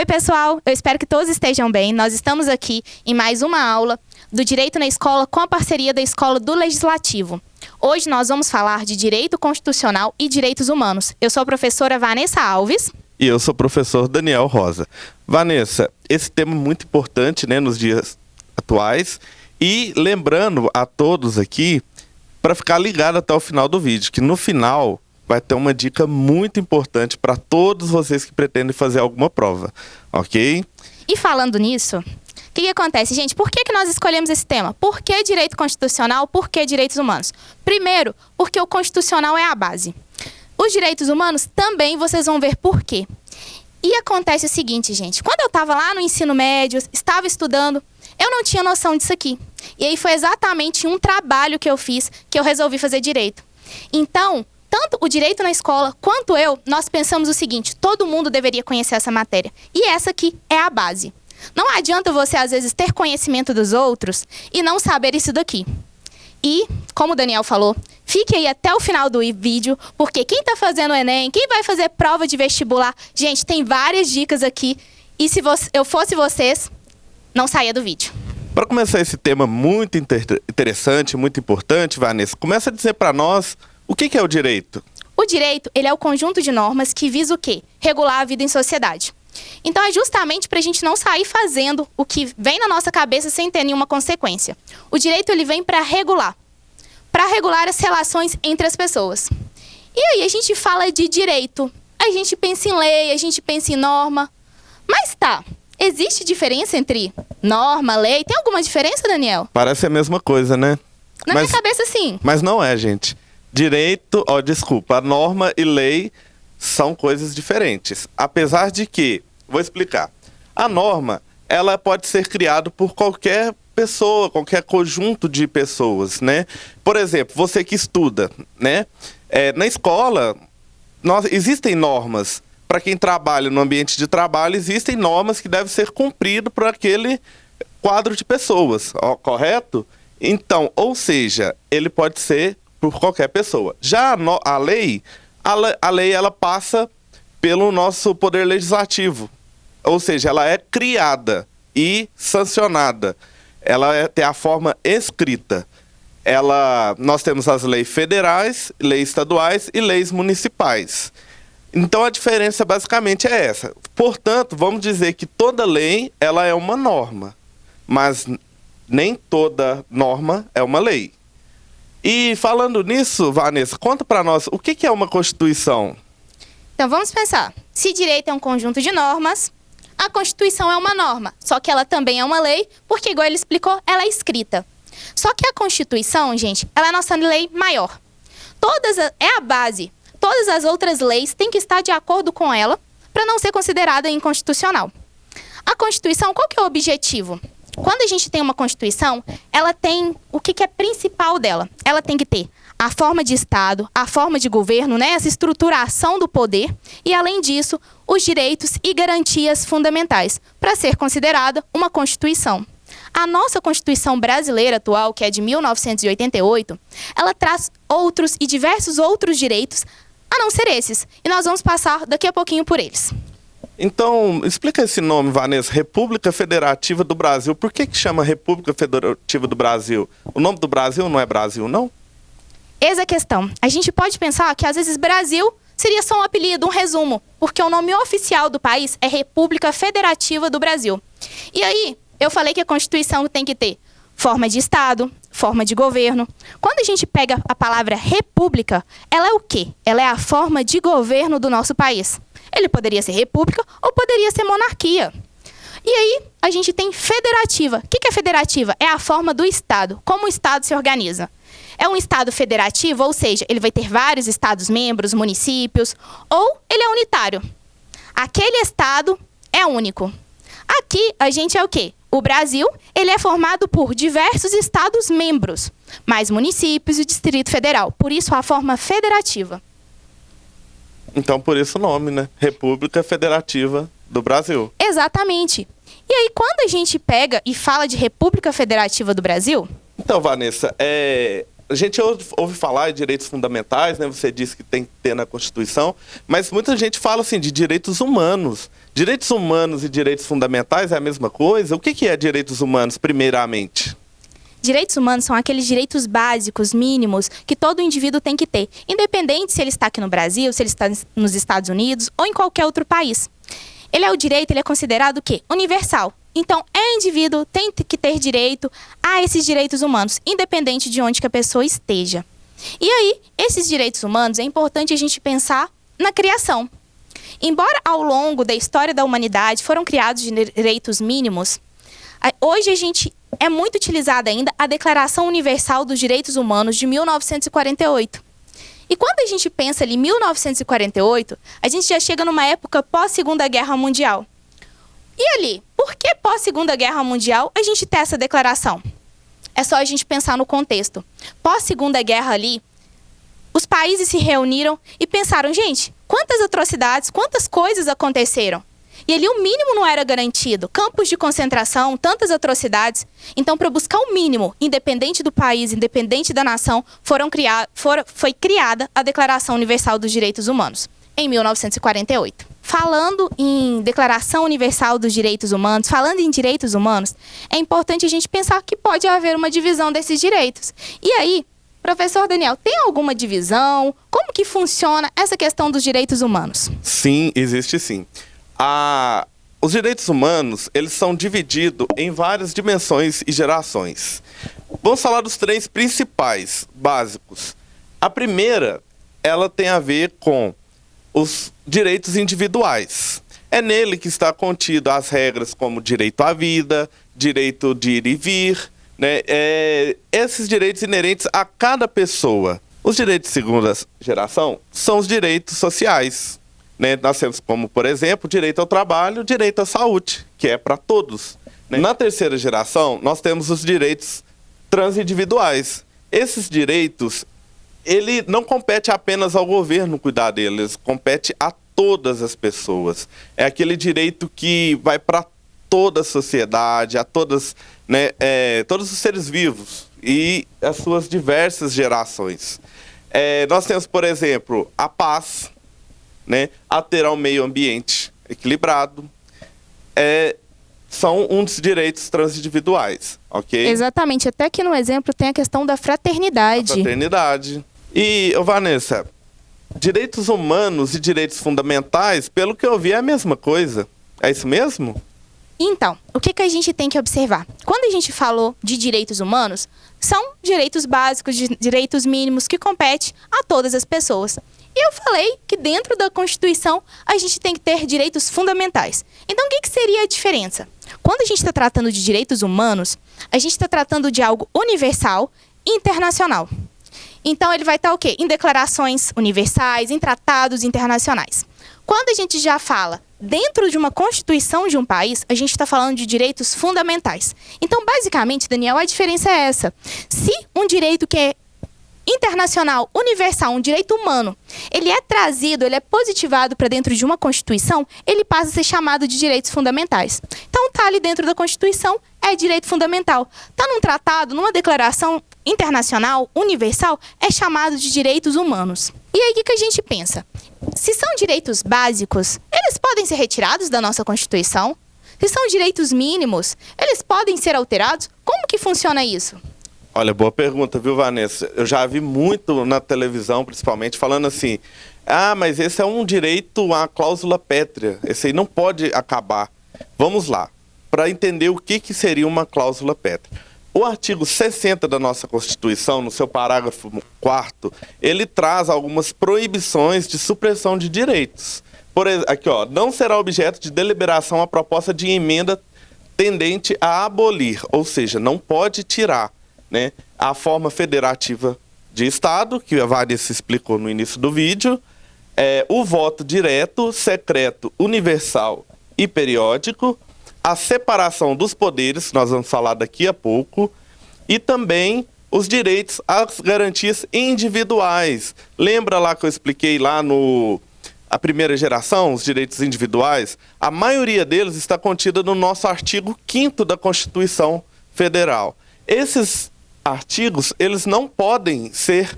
Oi, pessoal! Eu espero que todos estejam bem. Nós estamos aqui em mais uma aula do Direito na Escola com a parceria da Escola do Legislativo. Hoje nós vamos falar de Direito Constitucional e Direitos Humanos. Eu sou a professora Vanessa Alves. E eu sou o professor Daniel Rosa. Vanessa, esse tema é muito importante, né, nos dias atuais. E lembrando a todos aqui, para ficar ligado até o final do vídeo, que no final vai ter uma dica muito importante para todos vocês que pretendem fazer alguma prova, ok? E falando nisso, o que acontece, gente? Por que nós escolhemos esse tema? Por que direito constitucional? Por que direitos humanos? Primeiro, porque o constitucional é a base. Os direitos humanos também vocês vão ver por quê. E acontece o seguinte, gente. Quando eu estava lá no ensino médio, estava estudando, eu não tinha noção disso aqui. E aí foi exatamente um trabalho que eu fiz que eu resolvi fazer direito. Então, tanto o direito na escola quanto eu, nós pensamos o seguinte: todo mundo deveria conhecer essa matéria. E essa aqui é a base. Não adianta você, às vezes, ter conhecimento dos outros e não saber isso daqui. E, como o Daniel falou, fique aí até o final do vídeo, porque quem está fazendo o Enem, quem vai fazer prova de vestibular, gente, tem várias dicas aqui. E se eu fosse vocês, não saia do vídeo. Para começar esse tema muito interessante, muito importante, Vanessa, começa a dizer para nós o que é o direito. O direito, ele é o conjunto de normas que visa o quê? Regular a vida em sociedade. Então é justamente para a gente não sair fazendo o que vem na nossa cabeça sem ter nenhuma consequência. O direito, ele vem para regular as relações entre as pessoas. E aí a gente fala de direito, a gente pensa em lei, a gente pensa em norma. Mas tá, existe diferença entre norma, lei? Tem alguma diferença, Daniel? Parece a mesma coisa, né? Na minha cabeça, sim. Mas não é, gente. Direito, desculpa, a norma e lei são coisas diferentes. Apesar de que, vou explicar, a norma, ela pode ser criada por qualquer pessoa, qualquer conjunto de pessoas, né? Por exemplo, você que estuda, né? Na escola, existem normas. Para quem trabalha no ambiente de trabalho, existem normas que devem ser cumpridas por aquele quadro de pessoas, correto? Então, ou seja, ele pode ser por qualquer pessoa. Já a lei, ela passa pelo nosso poder legislativo. Ou seja, ela é criada e sancionada. Ela tem a forma escrita. Nós temos as leis federais, leis estaduais e leis municipais. Então a diferença basicamente é essa. Portanto, vamos dizer que toda lei ela é uma norma, mas nem toda norma é uma lei. E falando nisso, Vanessa, conta para nós, o que é uma Constituição? Então vamos pensar. Se direito é um conjunto de normas, a Constituição é uma norma, só que ela também é uma lei, porque, igual ele explicou, ela é escrita. Só que a Constituição, gente, ela é a nossa lei maior. É a base. Todas as outras leis têm que estar de acordo com ela para não ser considerada inconstitucional. A Constituição, qual que é o objetivo? Quando a gente tem uma Constituição, ela tem o que é principal dela. Ela tem que ter a forma de Estado, a forma de governo, né? Essa estruturação do poder e, além disso, os direitos e garantias fundamentais para ser considerada uma Constituição. A nossa Constituição brasileira atual, que é de 1988, ela traz outros e diversos outros direitos a não ser esses. E nós vamos passar daqui a pouquinho por eles. Então, explica esse nome, Vanessa, República Federativa do Brasil. Por que chama República Federativa do Brasil? O nome do Brasil não é Brasil, não? Eis a questão. A gente pode pensar que, às vezes, Brasil seria só um apelido, um resumo, porque o nome oficial do país é República Federativa do Brasil. E aí, eu falei que a Constituição tem que ter forma de Estado, forma de governo. Quando a gente pega a palavra república, ela é o quê? Ela é a forma de governo do nosso país. Ele poderia ser república ou poderia ser monarquia. E aí, a gente tem federativa. O que é federativa? É a forma do Estado, como o Estado se organiza. É um Estado federativo, ou seja, ele vai ter vários Estados-membros, municípios, ou ele é unitário. Aquele Estado é único. Aqui, a gente é o quê? O Brasil, ele é formado por diversos Estados-membros, mais municípios e Distrito Federal. Por isso, a forma federativa. Então, por isso o nome, né? República Federativa do Brasil. Exatamente. E aí, quando a gente pega e fala de República Federativa do Brasil... Então, Vanessa, a gente ouve falar de direitos fundamentais, né? Você disse que tem que ter na Constituição, mas muita gente fala assim de direitos humanos. Direitos humanos e direitos fundamentais é a mesma coisa? O que é direitos humanos, primeiramente? Direitos humanos são aqueles direitos básicos, mínimos, que todo indivíduo tem que ter, independente se ele está aqui no Brasil, se ele está nos Estados Unidos ou em qualquer outro país. Ele é considerado o quê? Universal. Então, indivíduo tem que ter direito a esses direitos humanos, independente de onde que a pessoa esteja. E aí, esses direitos humanos, é importante a gente pensar na criação. Embora ao longo da história da humanidade foram criados direitos mínimos, hoje é muito utilizada ainda a Declaração Universal dos Direitos Humanos de 1948. E quando a gente pensa ali em 1948, a gente já chega numa época pós-Segunda Guerra Mundial. E ali, por que pós-Segunda Guerra Mundial a gente tem essa declaração? É só a gente pensar no contexto. Pós-Segunda Guerra ali, os países se reuniram e pensaram, gente, quantas atrocidades, quantas coisas aconteceram? E ali o mínimo não era garantido. Campos de concentração, tantas atrocidades. Então, para buscar o mínimo, independente do país, independente da nação, foi criada a Declaração Universal dos Direitos Humanos, em 1948. Falando em Declaração Universal dos Direitos Humanos, falando em direitos humanos, é importante a gente pensar que pode haver uma divisão desses direitos. E aí, professor Daniel, tem alguma divisão? Como que funciona essa questão dos direitos humanos? Sim, existe sim. Os direitos humanos, eles são divididos em várias dimensões e gerações. Vamos falar dos três principais, básicos. A primeira, ela tem a ver com os direitos individuais. É nele que está contido as regras como direito à vida, direito de ir e vir, né? Esses direitos inerentes a cada pessoa. Os direitos de segunda geração são os direitos sociais, né? Nós temos como, por exemplo, direito ao trabalho, direito à saúde, que é para todos, né? Na terceira geração, nós temos os direitos transindividuais. Esses direitos, ele não compete apenas ao governo cuidar deles, compete a todas as pessoas. É aquele direito que vai para toda a sociedade, a todas, né, todos os seres vivos e as suas diversas gerações. Nós temos, por exemplo, a paz, né, a ter ao meio ambiente equilibrado, são um dos direitos transindividuais, ok? Exatamente, até que no exemplo tem a questão da fraternidade. A fraternidade. E, Vanessa, direitos humanos e direitos fundamentais, pelo que eu vi, é a mesma coisa. É isso mesmo? Então, o que a gente tem que observar? Quando a gente falou de direitos humanos, são direitos básicos, direitos mínimos que competem a todas as pessoas. E eu falei que dentro da Constituição a gente tem que ter direitos fundamentais. Então, o que seria a diferença? Quando a gente está tratando de direitos humanos, a gente está tratando de algo universal e internacional. Então, ele vai estar o quê? Em declarações universais, em tratados internacionais. Quando a gente já fala dentro de uma Constituição de um país, a gente está falando de direitos fundamentais. Então, basicamente, Daniel, a diferença é essa. Se um direito que é internacional, universal, um direito humano, ele é trazido, ele é positivado para dentro de uma Constituição, ele passa a ser chamado de direitos fundamentais. Então, tá ali dentro da Constituição, é direito fundamental. Tá num tratado, numa declaração internacional, universal, é chamado de direitos humanos. E aí, o que a gente pensa? Se são direitos básicos, eles podem ser retirados da nossa Constituição? Se são direitos mínimos, eles podem ser alterados? Como que funciona isso? Olha, boa pergunta, viu, Vanessa? Eu já vi muito na televisão, principalmente, falando assim, mas esse é um direito à cláusula pétrea, esse aí não pode acabar. Vamos lá, para entender o que seria uma cláusula pétrea. O artigo 60 da nossa Constituição, no seu parágrafo 4º, ele traz algumas proibições de supressão de direitos. Por exemplo, aqui, ó, não será objeto de deliberação a proposta de emenda tendente a abolir, ou seja, não pode tirar, né, a forma federativa de Estado, que a Vanessa explicou no início do vídeo, o voto direto, secreto, universal e periódico, a separação dos poderes, nós vamos falar daqui a pouco, e também os direitos às garantias individuais. Lembra lá que eu expliquei lá a primeira geração, os direitos individuais? A maioria deles está contida no nosso artigo 5º da Constituição Federal. Esses artigos, eles não podem ser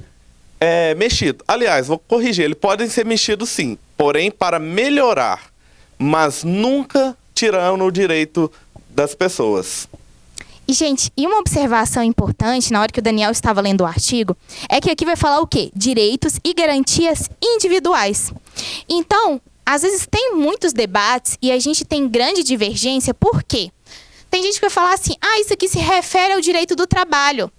mexidos. Aliás, vou corrigir, eles podem ser mexidos sim, porém para melhorar, mas nunca tirando o direito das pessoas. E, gente, e uma observação importante, na hora que o Daniel estava lendo o artigo, é que aqui vai falar o quê? Direitos e garantias individuais. Então, às vezes tem muitos debates e a gente tem grande divergência, por quê? Tem gente que vai falar assim, isso aqui se refere ao direito do trabalho.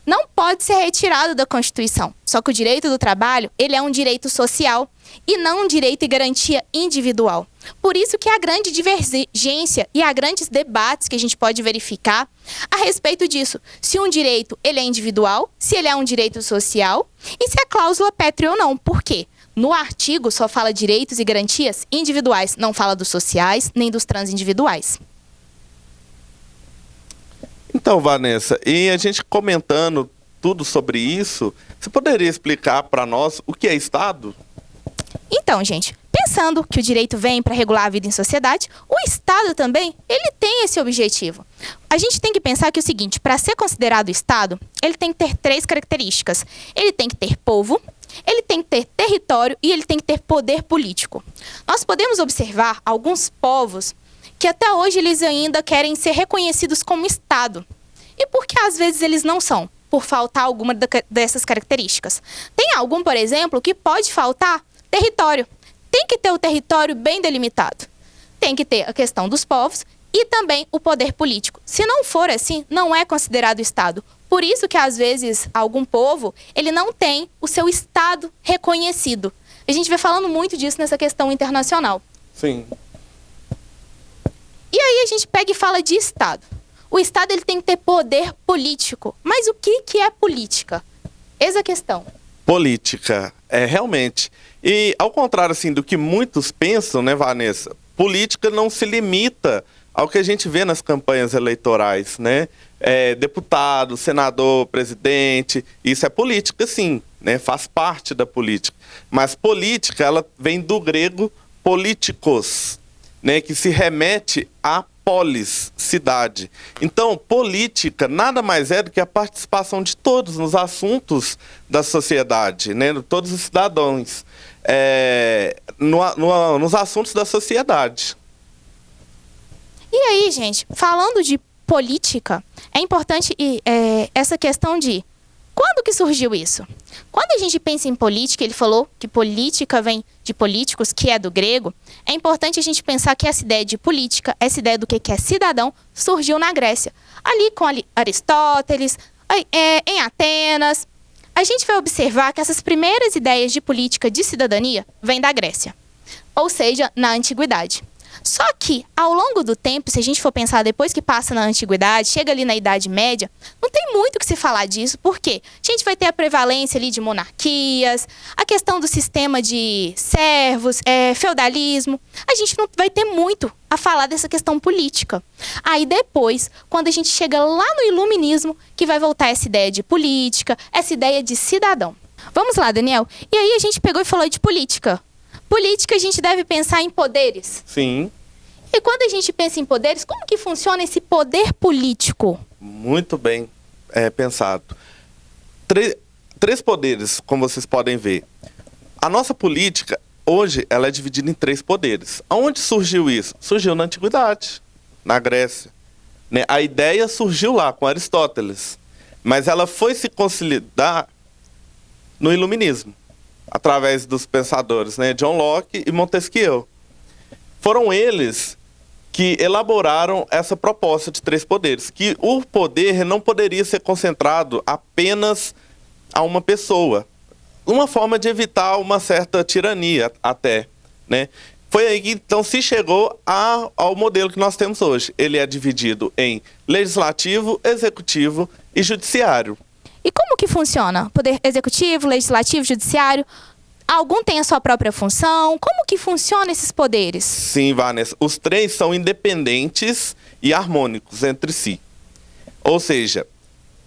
Não pode ser retirado da Constituição. Só que o direito do trabalho, ele é um direito social e não um direito e garantia individual. Por isso que há grande divergência e há grandes debates que a gente pode verificar a respeito disso. Se um direito ele é individual, se ele é um direito social e se é cláusula pétrea ou não. Por quê? No artigo só fala direitos e garantias individuais, não fala dos sociais nem dos transindividuais. Então, Vanessa, e a gente comentando tudo sobre isso, você poderia explicar para nós o que é Estado? Então, gente, pensando que o direito vem para regular a vida em sociedade, o Estado também, ele tem esse objetivo. A gente tem que pensar que é o seguinte, para ser considerado Estado, ele tem que ter 3 características. Ele tem que ter povo, ele tem que ter território e ele tem que ter poder político. Nós podemos observar alguns povos que até hoje eles ainda querem ser reconhecidos como Estado. E por que às vezes eles não são? Por faltar alguma dessas características. Tem algum, por exemplo, que pode faltar território. Tem que ter o território bem delimitado. Tem que ter a questão dos povos e também o poder político. Se não for assim, não é considerado Estado. Por isso que às vezes algum povo, ele não tem o seu Estado reconhecido. A gente vem falando muito disso nessa questão internacional. Sim. E aí a gente pega e fala de Estado. O Estado ele tem que ter poder político. Mas o que é política? Eis a questão. Política, realmente. E ao contrário assim, do que muitos pensam, né, Vanessa? Política não se limita ao que a gente vê nas campanhas eleitorais, né? Deputado, senador, presidente, isso é política sim, né? Faz parte da política. Mas política, ela vem do grego politikos, né, que se remete a polis, cidade. Então, política nada mais é do que a participação de todos nos assuntos da sociedade, né, todos os cidadãos, nos assuntos da sociedade. E aí, gente, falando de política, é importante essa questão de quando que surgiu isso? Quando a gente pensa em política, ele falou que política vem de políticos, que é do grego, é importante a gente pensar que essa ideia de política, essa ideia do que é cidadão, surgiu na Grécia. Ali com Aristóteles, em Atenas. A gente vai observar que essas primeiras ideias de política de cidadania vêm da Grécia, ou seja, na Antiguidade. Só que, ao longo do tempo, se a gente for pensar depois que passa na Antiguidade, chega ali na Idade Média, não tem muito o que se falar disso. Por quê? A gente vai ter a prevalência ali de monarquias, a questão do sistema de servos, feudalismo. A gente não vai ter muito a falar dessa questão política. Aí depois, quando a gente chega lá no Iluminismo, que vai voltar essa ideia de política, essa ideia de cidadão. Vamos lá, Daniel. E aí a gente pegou e falou de política. Política, a gente deve pensar em poderes. Sim. E quando a gente pensa em poderes, como que funciona esse poder político? Muito bem pensado. Três poderes, como vocês podem ver. A nossa política, hoje, ela é dividida em 3 poderes. Aonde surgiu isso? Surgiu na Antiguidade, na Grécia. Né? A ideia surgiu lá, com Aristóteles. Mas ela foi se consolidar no Iluminismo, através dos pensadores, né? John Locke e Montesquieu. Foram eles que elaboraram essa proposta de 3 poderes, que o poder não poderia ser concentrado apenas a uma pessoa. Uma forma de evitar uma certa tirania até, né? Foi aí que então se chegou ao modelo que nós temos hoje. Ele é dividido em legislativo, executivo e judiciário. E como que funciona? Poder executivo, legislativo, judiciário? Algum tem a sua própria função? Como que funcionam esses poderes? Sim, Vanessa. Os 3 são independentes e harmônicos entre si. Ou seja,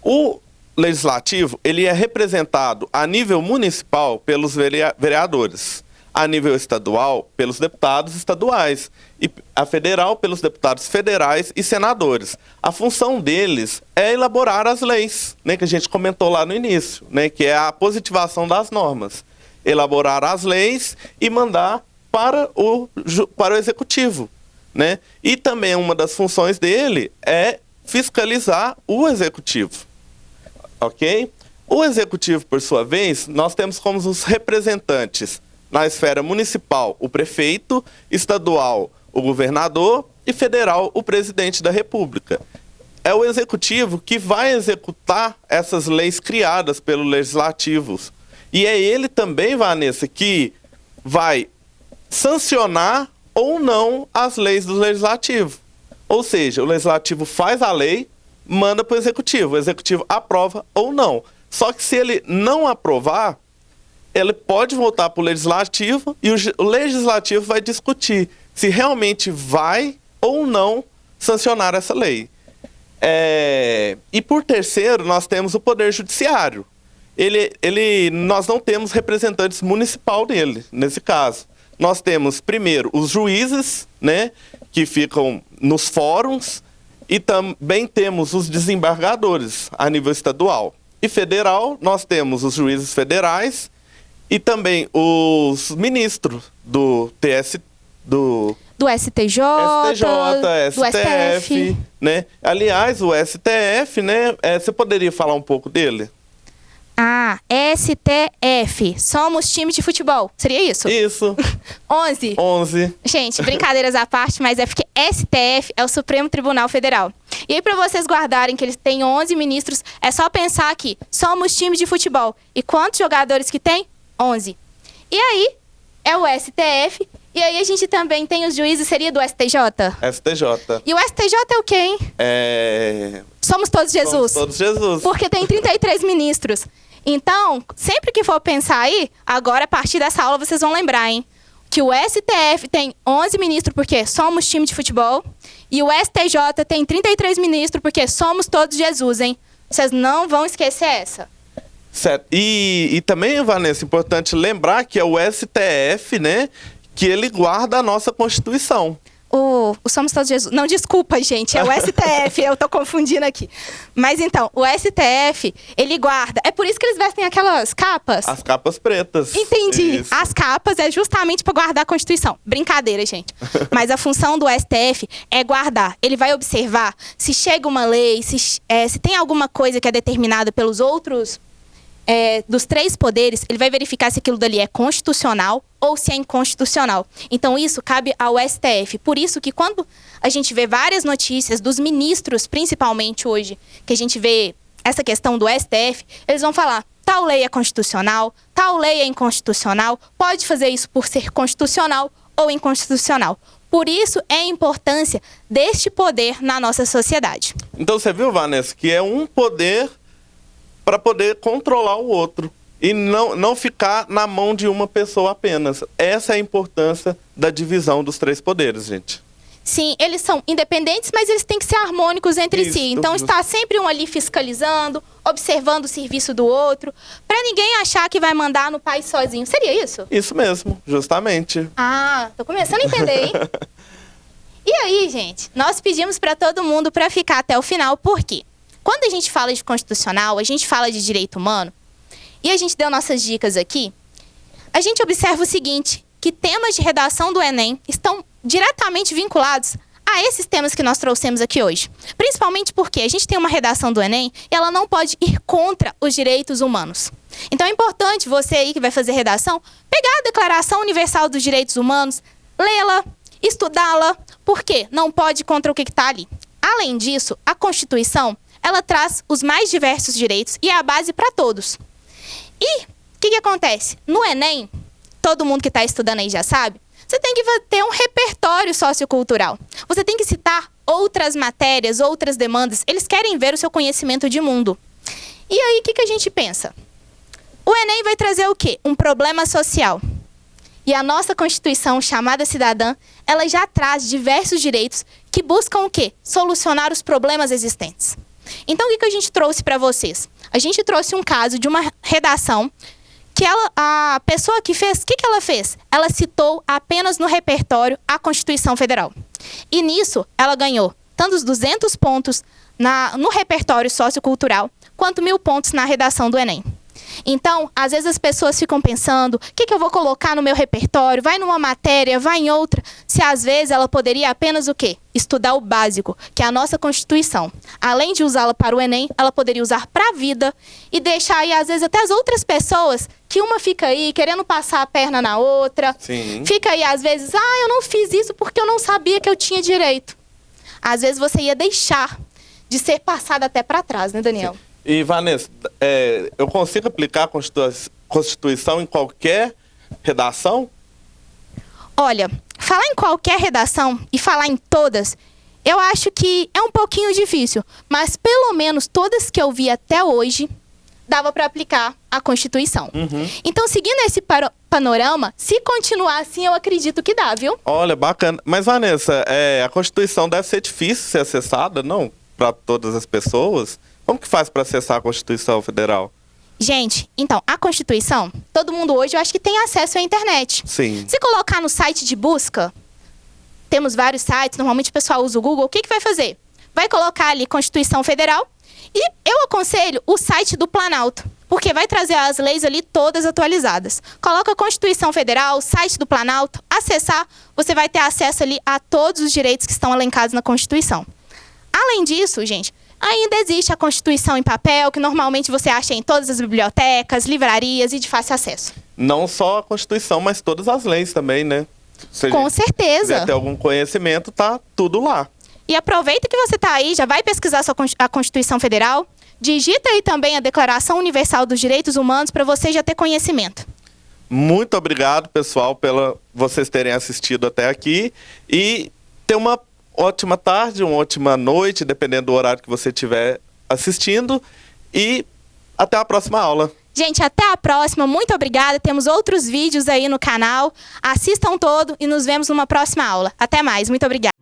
o legislativo ele é representado a nível municipal pelos vereadores. A nível estadual, pelos deputados estaduais. E a federal, pelos deputados federais e senadores. A função deles é elaborar as leis, né, que a gente comentou lá no início, né, que é a positivação das normas. Elaborar as leis e mandar para o executivo, né? E também uma das funções dele é fiscalizar o executivo, ok? O executivo, por sua vez, nós temos como os representantes na esfera municipal o prefeito, estadual o governador e federal o presidente da República. É o executivo que vai executar essas leis criadas pelo legislativo. E é ele também, Vanessa, que vai sancionar ou não as leis do legislativo. Ou seja, o legislativo faz a lei, manda para o executivo aprova ou não. Só que se ele não aprovar, ele pode voltar para o legislativo e o legislativo vai discutir se realmente vai ou não sancionar essa lei. E por terceiro, nós temos o Poder Judiciário. Nós não temos representantes municipal dele, nesse caso. Nós temos, primeiro, os juízes, né, que ficam nos fóruns, e também temos os desembargadores a nível estadual. E federal, nós temos os juízes federais e também os ministros do STJ, do STF, né? Aliás, o STF, né, você poderia falar um pouco dele? STF, somos time de futebol, seria isso? Isso. 11. Gente, brincadeiras à parte, mas é porque STF é o Supremo Tribunal Federal. E aí, para vocês guardarem que eles têm 11 ministros, é só pensar aqui, somos time de futebol. E quantos jogadores que tem? 11. E aí, é o STF, e aí a gente também tem os juízes, seria do STJ? STJ. E o STJ é o quê, hein? Somos todos Jesus. Somos todos Jesus. Porque tem 33 ministros. Então, sempre que for pensar aí, agora a partir dessa aula vocês vão lembrar, hein? Que o STF tem 11 ministros porque somos time de futebol. E o STJ tem 33 ministros porque somos todos Jesus, hein? Vocês não vão esquecer essa. Certo. E também, Vanessa, é importante lembrar que é o STF, né, que ele guarda a nossa Constituição. O Somos Todos Jesus. Não, desculpa, gente. É o STF. Eu tô confundindo aqui. Mas então, o STF, ele guarda. É por isso que eles vestem aquelas capas? As capas pretas. Entendi. Isso. As capas é justamente para guardar a Constituição. Brincadeira, gente. Mas a função do STF é guardar. Ele vai observar se chega uma lei, se tem alguma coisa que é determinada pelos outros... dos 3 poderes, ele vai verificar se aquilo dali é constitucional ou se é inconstitucional. Então, isso cabe ao STF. Por isso que quando a gente vê várias notícias dos ministros, principalmente hoje, que a gente vê essa questão do STF, eles vão falar, tal lei é constitucional, tal lei é inconstitucional, pode fazer isso por ser constitucional ou inconstitucional. Por isso, é a importância deste poder na nossa sociedade. Então, você viu, Vanessa, que é um poder para poder controlar o outro e não ficar na mão de uma pessoa apenas. Essa é a importância da divisão dos 3 poderes, gente. Sim, eles são independentes, mas eles têm que ser harmônicos entre si. Então, está sempre um ali fiscalizando, observando o serviço do outro, para ninguém achar que vai mandar no país sozinho. Seria isso? Isso mesmo, justamente. Tô começando a entender, hein? E aí, gente, nós pedimos para todo mundo para ficar até o final, por quê? Quando a gente fala de constitucional, a gente fala de direito humano, e a gente deu nossas dicas aqui, a gente observa o seguinte, que temas de redação do Enem estão diretamente vinculados a esses temas que nós trouxemos aqui hoje. Principalmente porque a gente tem uma redação do Enem e ela não pode ir contra os direitos humanos. Então é importante você aí que vai fazer redação, pegar a Declaração Universal dos Direitos Humanos, lê-la, estudá-la, porque não pode ir contra o que está ali. Além disso, a Constituição, ela traz os mais diversos direitos e é a base para todos. E o que acontece? No Enem, todo mundo que está estudando aí já sabe, você tem que ter um repertório sociocultural. Você tem que citar outras matérias, outras demandas. Eles querem ver o seu conhecimento de mundo. E aí, o que a gente pensa? O Enem vai trazer o quê? Um problema social. E a nossa Constituição, chamada cidadã, ela já traz diversos direitos que buscam o quê? Solucionar os problemas existentes. Então, o que a gente trouxe para vocês? A gente trouxe um caso de uma redação que a pessoa que fez, o que ela fez? Ela citou apenas no repertório a Constituição Federal. E nisso, ela ganhou tanto os 200 pontos no repertório sociocultural, quanto 1.000 pontos na redação do Enem. Então, às vezes as pessoas ficam pensando, o que eu vou colocar no meu repertório? Vai numa matéria, vai em outra. Se às vezes ela poderia apenas o quê? Estudar o básico, que é a nossa Constituição. Além de usá-la para o Enem, ela poderia usar para a vida e deixar aí, às vezes, até as outras pessoas, que uma fica aí querendo passar a perna na outra. Sim. Fica aí, às vezes, eu não fiz isso porque eu não sabia que eu tinha direito. Às vezes você ia deixar de ser passada até para trás, né, Daniel? Sim. E, Vanessa, eu consigo aplicar a Constituição em qualquer redação? Olha, falar em qualquer redação e falar em todas, eu acho que é um pouquinho difícil. Mas pelo menos todas que eu vi até hoje, dava para aplicar a Constituição. Então, seguindo esse panorama, se continuar assim, eu acredito que dá, viu? Olha, bacana. Mas, Vanessa, a Constituição deve ser difícil ser acessada, não? Para todas as pessoas? Como que faz para acessar a Constituição Federal? Gente, então, a Constituição, todo mundo hoje eu acho que tem acesso à internet. Sim. Se colocar no site de busca, temos vários sites, normalmente o pessoal usa o Google, o que vai fazer? Vai colocar ali Constituição Federal e eu aconselho o site do Planalto, porque vai trazer as leis ali todas atualizadas. Coloca Constituição Federal, site do Planalto, acessar, você vai ter acesso ali a todos os direitos que estão elencados na Constituição. Além disso, gente, ainda existe a Constituição em papel, que normalmente você acha em todas as bibliotecas, livrarias e de fácil acesso. Não só a Constituição, mas todas as leis também, né? Se a Com gente certeza. quiser ter algum conhecimento, tá tudo lá. E aproveita que você está aí, já vai pesquisar a Constituição Federal, digita aí também a Declaração Universal dos Direitos Humanos para você já ter conhecimento. Muito obrigado, pessoal, pela vocês terem assistido até aqui. E ter uma ótima tarde, uma ótima noite, dependendo do horário que você estiver assistindo. E até a próxima aula. Gente, até a próxima. Muito obrigada. Temos outros vídeos aí no canal. Assistam todo e nos vemos numa próxima aula. Até mais. Muito obrigada.